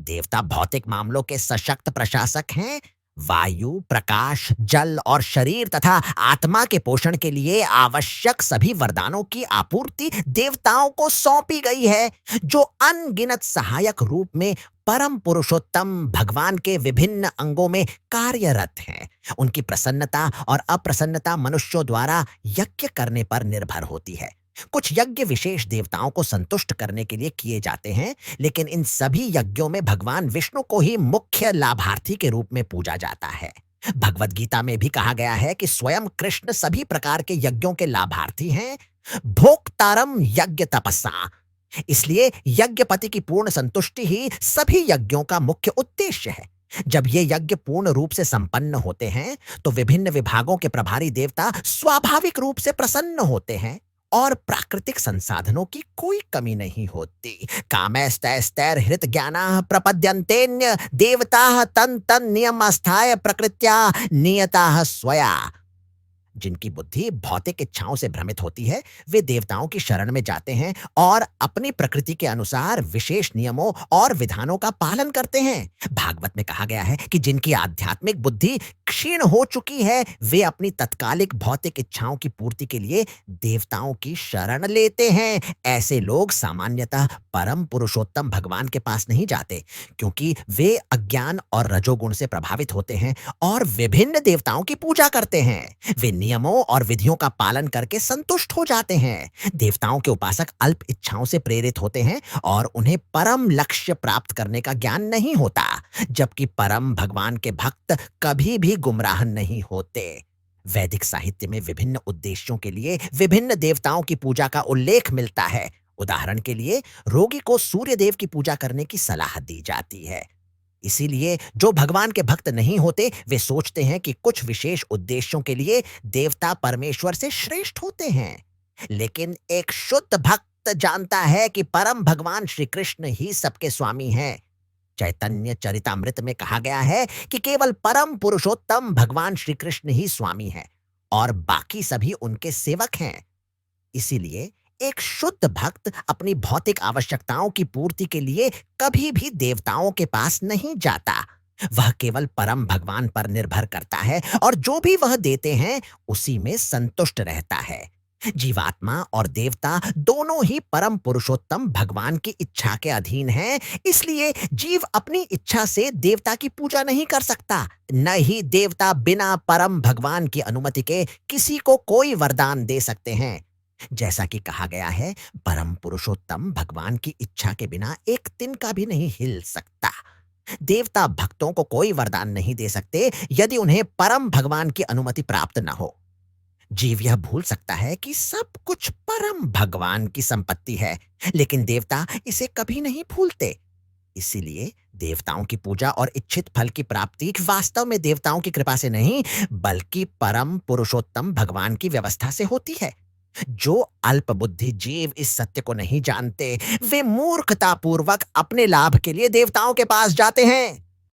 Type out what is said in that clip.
देवता भौतिक मामलों के सशक्त प्रशासक हैं। वायु, प्रकाश, जल और शरीर तथा आत्मा के पोषण के लिए आवश्यक सभी वरदानों की आपूर्ति देवताओं को सौंपी गई है, जो अनगिनत सहायक रूप में परम पुरुषोत्तम भगवान के विभिन्न अंगों में कार्यरत हैं। उनकी प्रसन्नता और अप्रसन्नता मनुष्यों द्वारा यज्ञ करने पर निर्भर होती है। कुछ यज्ञ विशेष देवताओं को संतुष्ट करने के लिए किए जाते हैं, लेकिन इन सभी यज्ञों में भगवान विष्णु को ही मुख्य लाभार्थी के रूप में पूजा जाता है। भगवद गीता में भी कहा गया है कि स्वयं कृष्ण सभी प्रकार के यज्ञों के लाभार्थी हैं। भोक्तारम यज्ञ तपस्सा। इसलिए यज्ञपति की पूर्ण संतुष्टि ही सभी यज्ञों का मुख्य उद्देश्य है। जब ये यज्ञ पूर्ण रूप से संपन्न होते हैं, तो विभिन्न विभागों के प्रभारी देवता स्वाभाविक रूप से प्रसन्न होते हैं और प्राकृतिक संसाधनों की कोई कमी नहीं होती। कामैस्तैस्तैर्हृत ज्ञानाः प्रपद्यन्तेन्य देवताः तन तन नियमास्थाय प्रकृत्या नियताः स्वया। जिनकी बुद्धि भौतिक इच्छाओं से भ्रमित होती है, वे देवताओं की शरण में जाते हैं और अपनी प्रकृति के अनुसार विशेष नियमों और विधानों का पालन करते हैं। भागवत में कहा गया है कि जिनकी आध्यात्मिक बुद्धि क्षीण हो चुकी है, वे अपनी तत्कालिक भौतिक इच्छाओं की पूर्ति के लिए देवताओं की शरण लेते हैं। ऐसे लोग सामान्यतः परम पुरुषोत्तम भगवान के पास नहीं जाते, क्योंकि वे अज्ञान और रजोगुण से प्रभावित होते हैं और विभिन्न देवताओं की पूजा करते हैं। वे नियमों और विधियों का पालन करके संतुष्ट हो जाते हैं। देवताओं के उपासक अल्प इच्छाओं से प्रेरित होते हैं और उन्हें परम लक्ष्य प्राप्त करने का ज्ञान नहीं होता, जबकि परम भगवान के भक्त कभी भी गुमराह नहीं होते। वैदिक साहित्य में विभिन्न उद्देश्यों के लिए विभिन्न देवताओं की पूजा का उल्लेख मिलता है। उदाहरण के लिए, रोगी को सूर्य देव की पूजा करने की सलाह दी जाती है। इसीलिए जो भगवान के भक्त नहीं होते, वे सोचते हैं कि कुछ विशेष उद्देश्यों के लिए देवता परमेश्वर से श्रेष्ठ होते हैं। लेकिन एक शुद्ध भक्त जानता है कि परम भगवान श्री कृष्ण ही सबके स्वामी हैं। चैतन्य चरितामृत में कहा गया है कि केवल परम पुरुषोत्तम भगवान श्री कृष्ण ही स्वामी हैं और बाकी सभी उनके सेवक हैं। इसीलिए एक शुद्ध भक्त अपनी भौतिक आवश्यकताओं की पूर्ति के लिए कभी भी देवताओं के पास नहीं जाता। वह केवल परम भगवान पर निर्भर करता है और जो भी वह देते हैं उसी में संतुष्ट रहता है। जीवात्मा और देवता दोनों ही परम पुरुषोत्तम भगवान की इच्छा के अधीन हैं। इसलिए जीव अपनी इच्छा से देवता की पूजा नहीं कर सकता। न ही देवता बिना परम भगवान की अनुमति के किसी को कोई वरदान दे सकते हैं। जैसा कि कहा गया है, परम पुरुषोत्तम भगवान की इच्छा के बिना एक तिनका भी नहीं हिल सकता। देवता भक्तों को कोई वरदान नहीं दे सकते यदि उन्हें परम भगवान की अनुमति प्राप्त न हो। जीव यह भूल सकता है कि सब कुछ परम भगवान की संपत्ति है, लेकिन देवता इसे कभी नहीं भूलते। इसीलिए देवताओं की पूजा और इच्छित फल की प्राप्ति वास्तव में देवताओं की कृपा से नहीं, बल्कि परम पुरुषोत्तम भगवान की व्यवस्था से होती है। जो अल्प बुद्धि जीव इस सत्य को नहीं जानते, वे मूर्खतापूर्वक अपने लाभ के लिए देवताओं के पास जाते हैं।